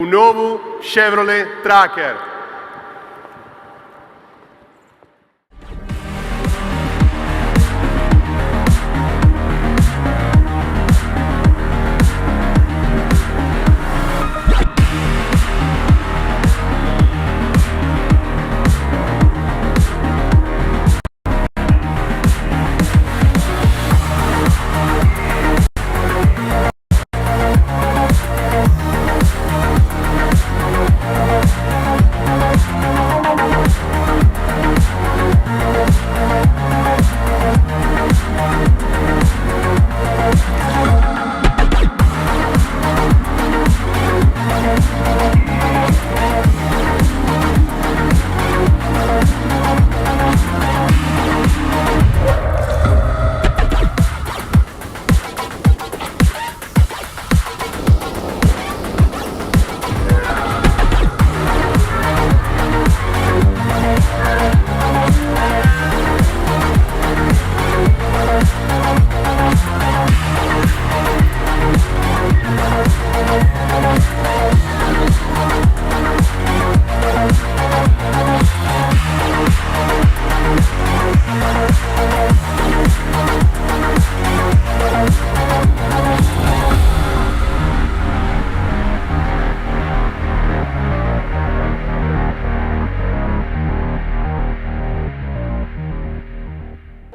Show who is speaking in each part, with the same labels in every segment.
Speaker 1: um novo Chevrolet Tracker.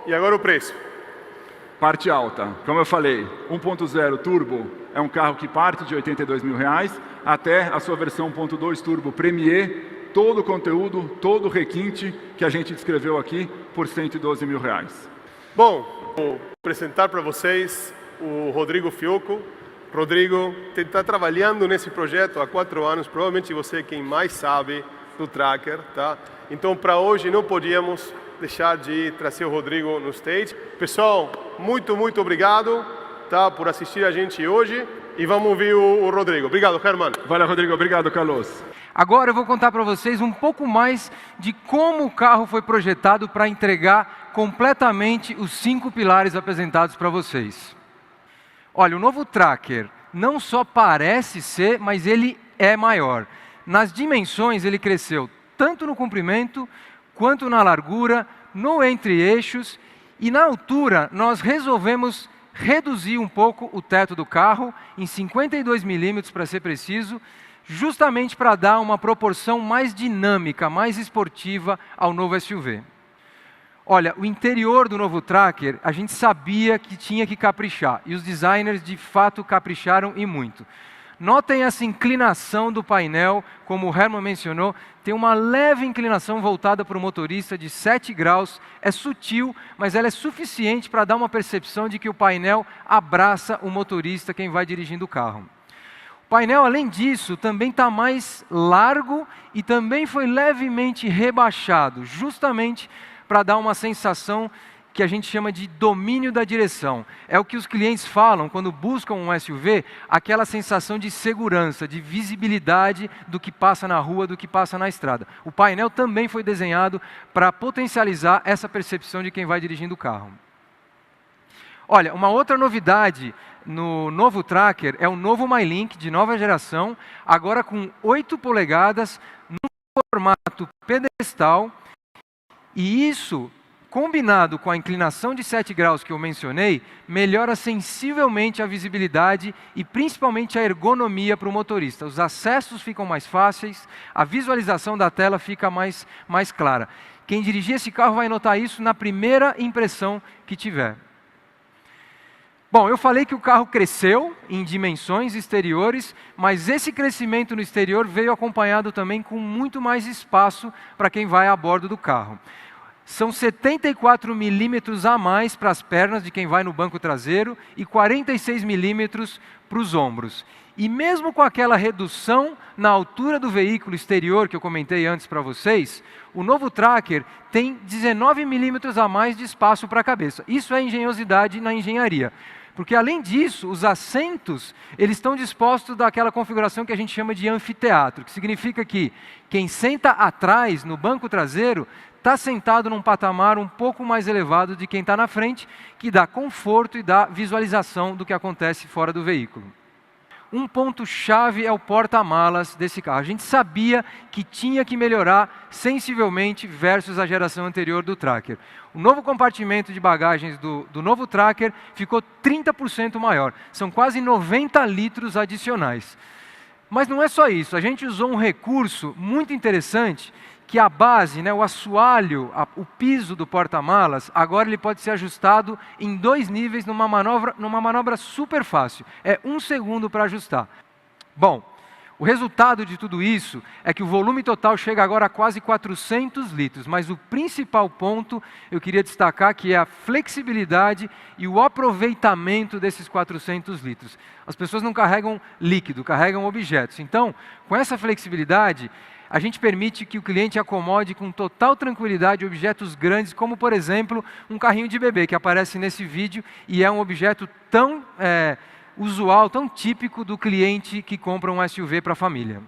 Speaker 1: E agora o preço.
Speaker 2: Parte alta. Como eu falei, 1.0 turbo é um carro que parte de R$ 82 mil até a sua versão 1.2 turbo Premier, todo o conteúdo, todo o requinte que a gente descreveu aqui por R$ 112 mil.
Speaker 1: Bom, vou apresentar para vocês o Rodrigo Fiocco. Rodrigo está trabalhando nesse projeto há 4 anos, provavelmente você é quem mais sabe do Tracker, tá? Então, para hoje não podíamos deixar de trazer o Rodrigo no stage. Pessoal, muito obrigado, tá, por assistir a gente hoje e vamos ouvir o Rodrigo. Obrigado, Herman.
Speaker 2: Valeu, Rodrigo. Obrigado, Carlos.
Speaker 3: Agora eu vou contar para vocês um pouco mais de como o carro foi projetado para entregar completamente os 5 pilares apresentados para vocês. Olha, o novo Tracker não só parece ser, mas ele é maior. Nas dimensões ele cresceu tanto no comprimento quanto na largura, no entre-eixos, e na altura nós resolvemos reduzir um pouco o teto do carro, em 52 milímetros para ser preciso, justamente para dar uma proporção mais dinâmica, mais esportiva ao novo SUV. Olha, o interior do novo Tracker, a gente sabia que tinha que caprichar, e os designers de fato capricharam e muito. Notem essa inclinação do painel, como o Herman mencionou, tem uma leve inclinação voltada para o motorista de 7 graus, é sutil, mas ela é suficiente para dar uma percepção de que o painel abraça o motorista, quem vai dirigindo o carro. O painel, além disso, também está mais largo e também foi levemente rebaixado, justamente para dar uma sensação que a gente chama de domínio da direção. É o que os clientes falam quando buscam um SUV, aquela sensação de segurança, de visibilidade do que passa na rua, do que passa na estrada. O painel também foi desenhado para potencializar essa percepção de quem vai dirigindo o carro. Olha, uma outra novidade no novo Tracker é o novo MyLink de nova geração, agora com 8 polegadas, no formato pedestal, e isso, combinado com a inclinação de 7 graus que eu mencionei, melhora sensivelmente a visibilidade e principalmente a ergonomia para o motorista. Os acessos ficam mais fáceis, a visualização da tela fica mais clara. Quem dirigir esse carro vai notar isso na primeira impressão que tiver. Bom, eu falei que o carro cresceu em dimensões exteriores, mas esse crescimento no exterior veio acompanhado também com muito mais espaço para quem vai a bordo do carro. São 74 milímetros a mais para as pernas de quem vai no banco traseiro e 46 milímetros para os ombros. E mesmo com aquela redução na altura do veículo exterior que eu comentei antes para vocês, o novo Tracker tem 19 milímetros a mais de espaço para a cabeça. Isso é engenhosidade na engenharia. Porque, além disso, os assentos eles estão dispostos daquela configuração que a gente chama de anfiteatro, que significa que quem senta atrás, no banco traseiro, está sentado num patamar um pouco mais elevado de quem está na frente, que dá conforto e dá visualização do que acontece fora do veículo. um ponto-chave é o porta-malas desse carro. A gente sabia que tinha que melhorar sensivelmente versus a geração anterior do Tracker. O novo compartimento de bagagens do novo Tracker ficou 30% maior. São quase 90 litros adicionais. Mas não é só isso. A gente usou um recurso muito interessante, que a base, o assoalho, o piso do porta-malas, agora ele pode ser ajustado em 2 níveis numa manobra super fácil. É 1 segundo para ajustar. Bom, o resultado de tudo isso é que o volume total chega agora a quase 400 litros, mas o principal ponto eu queria destacar que é a flexibilidade e o aproveitamento desses 400 litros. As pessoas não carregam líquido, carregam objetos. Então, com essa flexibilidade, a gente permite que o cliente acomode com total tranquilidade objetos grandes, como, por exemplo, um carrinho de bebê, que aparece nesse vídeo, e é um objeto tão usual, tão típico do cliente que compra um SUV para a família.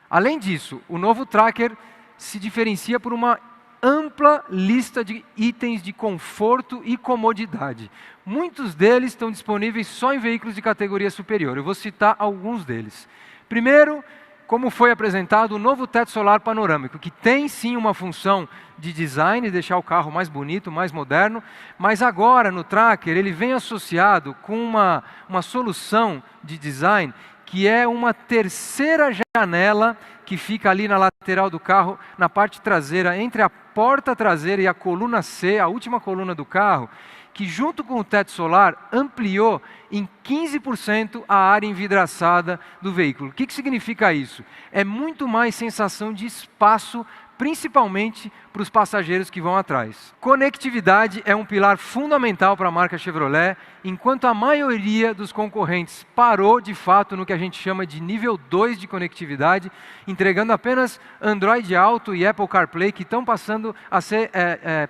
Speaker 3: Além disso, o novo Tracker se diferencia por uma ampla lista de itens de conforto e comodidade. Muitos deles estão disponíveis só em veículos de categoria superior. Eu vou citar alguns deles. Primeiro, como foi apresentado o novo teto solar panorâmico, que tem sim uma função de design, deixar o carro mais bonito, mais moderno, mas agora no Tracker ele vem associado com uma solução de design que é uma terceira janela que fica ali na lateral do carro, na parte traseira, entre a porta traseira e a coluna C, a última coluna do carro, que junto com o teto solar ampliou em 15% a área envidraçada do veículo. O que significa isso? É muito mais sensação de espaço, principalmente para os passageiros que vão atrás. Conectividade é um pilar fundamental para a marca Chevrolet, enquanto a maioria dos concorrentes parou de fato no que a gente chama de nível 2 de conectividade, entregando apenas Android Auto e Apple CarPlay, que estão passando a ser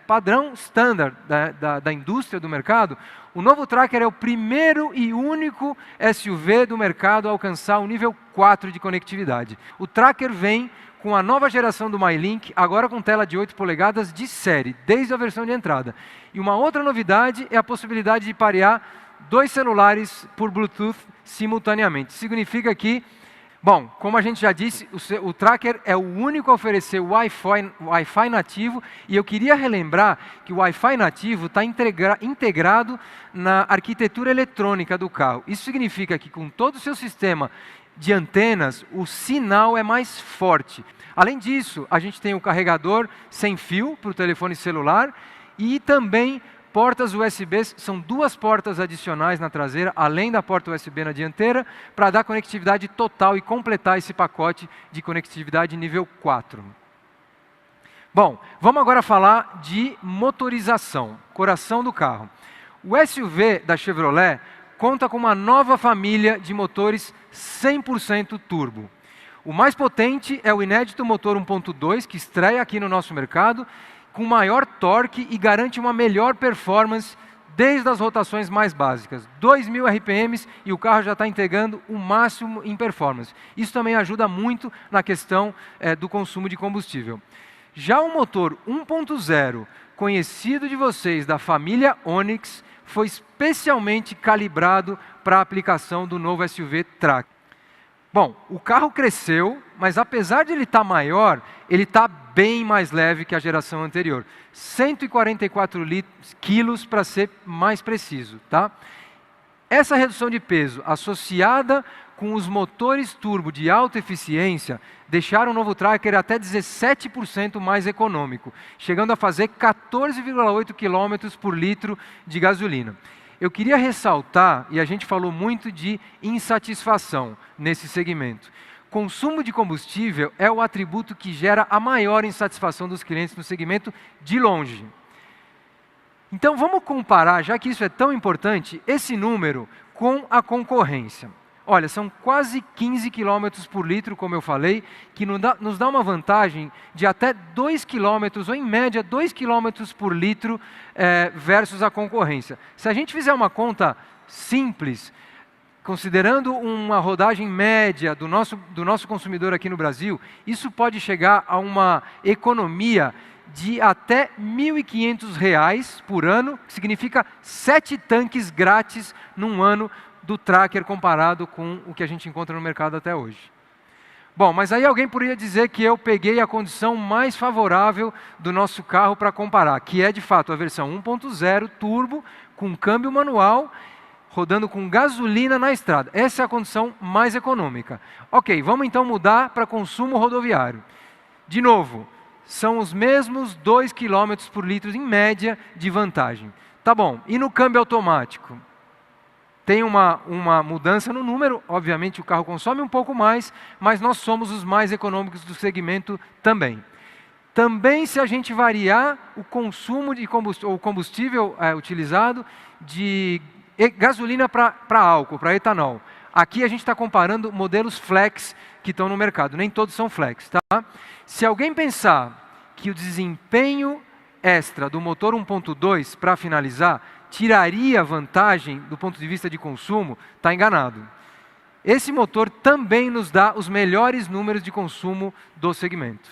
Speaker 3: padrão standard da indústria do mercado. O novo Tracker é o primeiro e único SUV do mercado a alcançar o nível 4 de conectividade. O Tracker vem com a nova geração do MyLink, agora com tela de 8 polegadas de série, desde a versão de entrada. E uma outra novidade é a possibilidade de parear 2 celulares por Bluetooth simultaneamente. Significa que, bom, como a gente já disse, o Tracker é o único a oferecer Wi-Fi nativo, e eu queria relembrar que o Wi-Fi nativo está integrado na arquitetura eletrônica do carro. Isso significa que com todo o seu sistema de antenas, o sinal é mais forte. Além disso, a gente tem o carregador sem fio para o telefone celular e também portas USB, são 2 portas adicionais na traseira, além da porta USB na dianteira, para dar conectividade total e completar esse pacote de conectividade nível 4. Bom, vamos agora falar de motorização, coração do carro. O SUV da Chevrolet conta com uma nova família de motores 100% turbo. O mais potente é o inédito motor 1.2, que estreia aqui no nosso mercado, com maior torque e garante uma melhor performance desde as rotações mais básicas. 2.000 RPMs e o carro já está entregando o máximo em performance. Isso também ajuda muito na questão do consumo de combustível. Já o motor 1.0, conhecido de vocês da família Onix, foi especialmente calibrado para a aplicação do novo SUV Tracker. Bom, o carro cresceu, mas apesar de ele estar maior, ele está bem mais leve que a geração anterior. 144 quilos para ser mais preciso, tá? Essa redução de peso, associada com os motores turbo de alta eficiência, deixaram o novo Tracker até 17% mais econômico, chegando a fazer 14,8 km por litro de gasolina. Eu queria ressaltar, e a gente falou muito de insatisfação nesse segmento. Consumo de combustível é o atributo que gera a maior insatisfação dos clientes no segmento de longe. Então vamos comparar, já que isso é tão importante, esse número com a concorrência. Olha, são quase 15 km por litro, como eu falei, que nos dá uma vantagem de até 2 km, ou em média 2 km por litro versus a concorrência. Se a gente fizer uma conta simples, considerando uma rodagem média do nosso consumidor aqui no Brasil, isso pode chegar a uma economia de até R$ 1.500 por ano, que significa 7 tanques grátis num ano do tracker comparado com o que a gente encontra no mercado até hoje. Bom, mas aí alguém poderia dizer que eu peguei a condição mais favorável do nosso carro para comparar, que é de fato a versão 1.0 turbo com câmbio manual, rodando com gasolina na estrada. Essa é a condição mais econômica. Ok, vamos então mudar para consumo rodoviário. De novo, são os mesmos 2 km por litro em média de vantagem. Tá bom, e no câmbio automático? Tem uma mudança no número, obviamente o carro consome um pouco mais, mas nós somos os mais econômicos do segmento também. Também se a gente variar o consumo de combustível, o combustível utilizado de gasolina para álcool, para etanol. Aqui a gente está comparando modelos flex que estão no mercado, nem todos são flex. Tá? Se alguém pensar que o desempenho extra do motor 1.2, para finalizar, tiraria vantagem do ponto de vista de consumo, está enganado. Esse motor também nos dá os melhores números de consumo do segmento.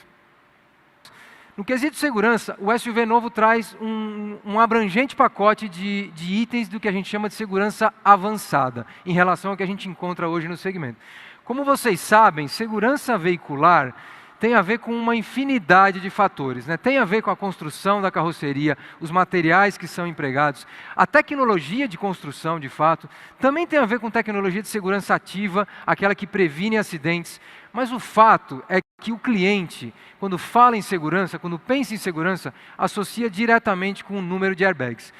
Speaker 3: No quesito segurança, o SUV novo traz um abrangente pacote de itens do que a gente chama de segurança avançada, em relação ao que a gente encontra hoje no segmento. Como vocês sabem, segurança veicular tem a ver com uma infinidade de fatores, né? Tem a ver com a construção da carroceria, os materiais que são empregados, a tecnologia de construção, de fato, também tem a ver com tecnologia de segurança ativa, aquela que previne acidentes, mas o fato é que o cliente, quando fala em segurança, quando pensa em segurança, associa diretamente com o número de airbags.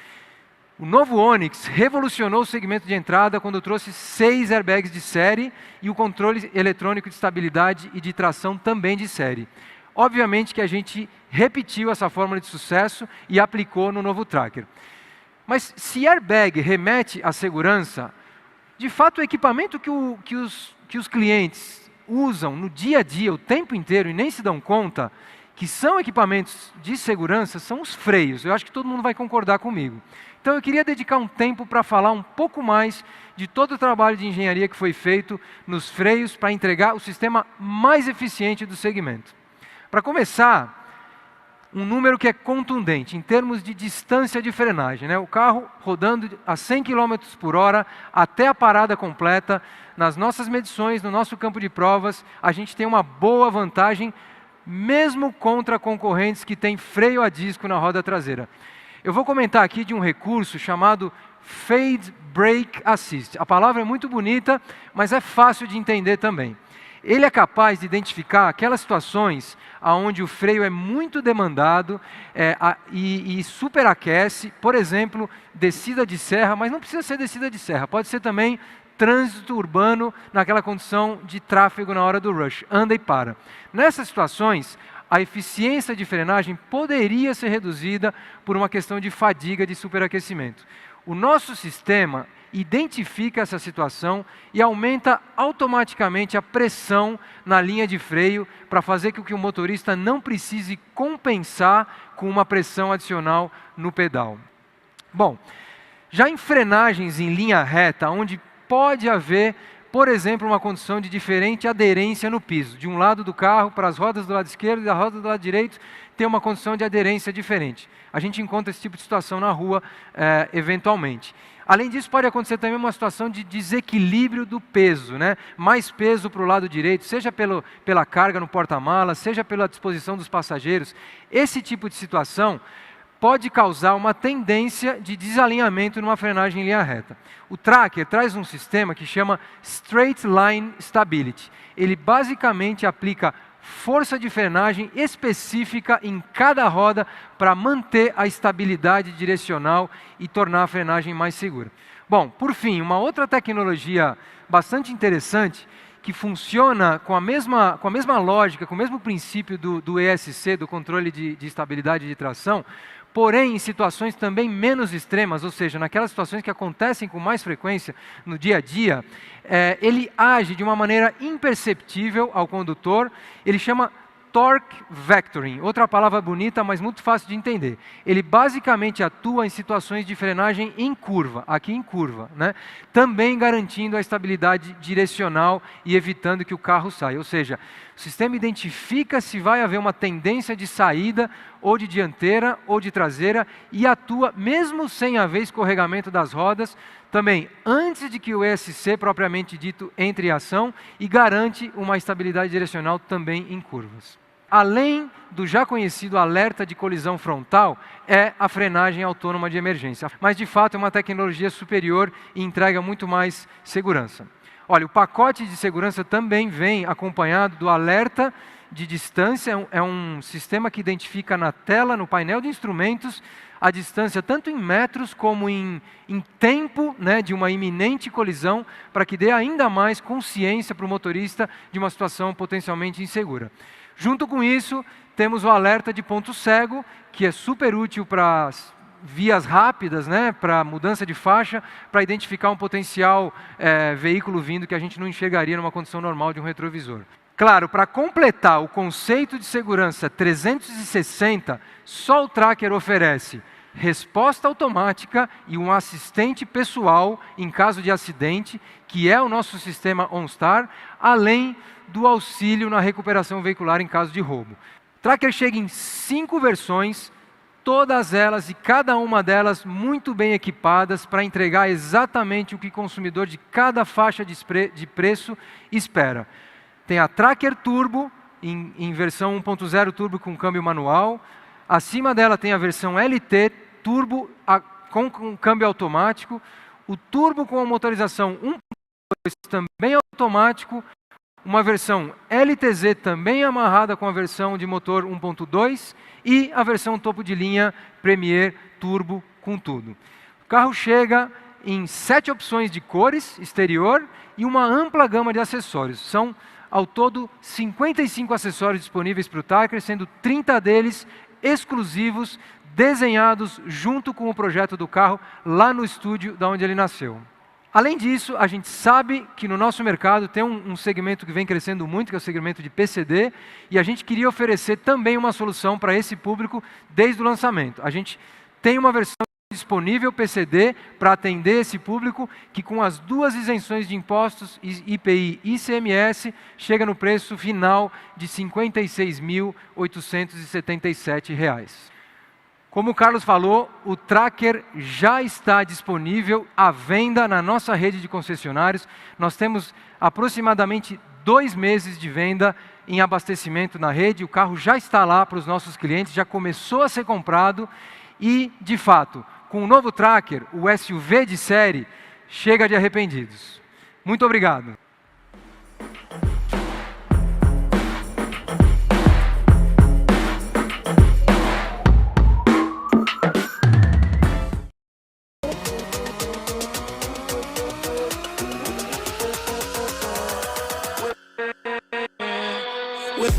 Speaker 3: O novo Onix revolucionou o segmento de entrada quando trouxe 6 airbags de série e o controle eletrônico de estabilidade e de tração também de série. Obviamente que a gente repetiu essa fórmula de sucesso e aplicou no novo Tracker. Mas se airbag remete à segurança, de fato o equipamento que os clientes usam no dia a dia, o tempo inteiro, e nem se dão conta, que são equipamentos de segurança, são os freios. Eu acho que todo mundo vai concordar comigo. Então eu queria dedicar um tempo para falar um pouco mais de todo o trabalho de engenharia que foi feito nos freios para entregar o sistema mais eficiente do segmento. Para começar, um número que é contundente em termos de distância de frenagem, né? O carro rodando a 100 km por hora até a parada completa, nas nossas medições, no nosso campo de provas, a gente tem uma boa vantagem, mesmo contra concorrentes que têm freio a disco na roda traseira. Eu vou comentar aqui de um recurso chamado Fade Brake Assist. A palavra é muito bonita, mas é fácil de entender também. Ele é capaz de identificar aquelas situações onde o freio é muito demandado e superaquece, por exemplo, descida de serra, mas não precisa ser descida de serra, pode ser também trânsito urbano naquela condição de tráfego na hora do rush, anda e para. Nessas situações, a eficiência de frenagem poderia ser reduzida por uma questão de fadiga de superaquecimento. O nosso sistema identifica essa situação e aumenta automaticamente a pressão na linha de freio para fazer com que o motorista não precise compensar com uma pressão adicional no pedal. Bom, já em frenagens em linha reta, onde pode haver, por exemplo, uma condição de diferente aderência no piso. De um lado do carro, para as rodas do lado esquerdo e da roda do lado direito, tem uma condição de aderência diferente. A gente encontra esse tipo de situação na rua, eventualmente. Além disso, pode acontecer também uma situação de desequilíbrio do peso, né? Mais peso para o lado direito, seja pela carga no porta-malas, seja pela disposição dos passageiros. Esse tipo de situação pode causar uma tendência de desalinhamento numa frenagem em linha reta. O Tracker traz um sistema que chama Straight Line Stability. Ele basicamente aplica força de frenagem específica em cada roda para manter a estabilidade direcional e tornar a frenagem mais segura. Bom, por fim, uma outra tecnologia bastante interessante que funciona com a mesma lógica, com o mesmo princípio do ESC, do controle de estabilidade de tração, porém em situações também menos extremas, ou seja, naquelas situações que acontecem com mais frequência no dia a dia, ele age de uma maneira imperceptível ao condutor, ele chama Torque Vectoring, outra palavra bonita, mas muito fácil de entender. Ele basicamente atua em situações de frenagem em curva, aqui em curva, né? Também garantindo a estabilidade direcional e evitando que o carro saia. Ou seja, o sistema identifica se vai haver uma tendência de saída ou de dianteira ou de traseira e atua mesmo sem haver escorregamento das rodas, também antes de que o ESC propriamente dito entre em ação e garante uma estabilidade direcional também em curvas. Além do já conhecido alerta de colisão frontal, é a frenagem autônoma de emergência. Mas, de fato, é uma tecnologia superior e entrega muito mais segurança. Olha, o pacote de segurança também vem acompanhado do alerta de distância. É um sistema que identifica na tela, no painel de instrumentos, a distância tanto em metros como em tempo, né, de uma iminente colisão, para que dê ainda mais consciência para o motorista de uma situação potencialmente insegura. Junto com isso, temos o alerta de ponto cego, que é super útil para vias rápidas, né, para mudança de faixa, para identificar um potencial veículo vindo que a gente não enxergaria numa condição normal de um retrovisor. Claro, para completar o conceito de segurança 360, só o Tracker oferece resposta automática e um assistente pessoal em caso de acidente, que é o nosso sistema OnStar, além do auxílio na recuperação veicular em caso de roubo. O Tracker chega em 5 versões, todas elas e cada uma delas muito bem equipadas para entregar exatamente o que o consumidor de cada faixa de preço espera. Tem a Tracker Turbo, em versão 1.0 Turbo com câmbio manual. Acima dela tem a versão LT Turbo com câmbio automático. O Turbo com a motorização 1.2 também automático. Uma versão LTZ também amarrada com a versão de motor 1.2 e a versão topo de linha Premier Turbo com tudo. O carro chega em 7 opções de cores exterior e uma ampla gama de acessórios. São, ao todo, 55 acessórios disponíveis para o Tracker, sendo 30 deles exclusivos, desenhados junto com o projeto do carro lá no estúdio da onde ele nasceu. Além disso, a gente sabe que no nosso mercado tem um segmento que vem crescendo muito, que é o segmento de PCD, e a gente queria oferecer também uma solução para esse público desde o lançamento. A gente tem uma versão disponível PCD para atender esse público, que com as 2 isenções de impostos, IPI e ICMS, chega no preço final de R$ 56.877. Como o Carlos falou, o Tracker já está disponível à venda na nossa rede de concessionários. Nós temos aproximadamente 2 meses de venda em abastecimento na rede. O carro já está lá para os nossos clientes, já começou a ser comprado e, de fato, com o novo Tracker, o SUV de série, chega de arrependidos. Muito obrigado.
Speaker 4: With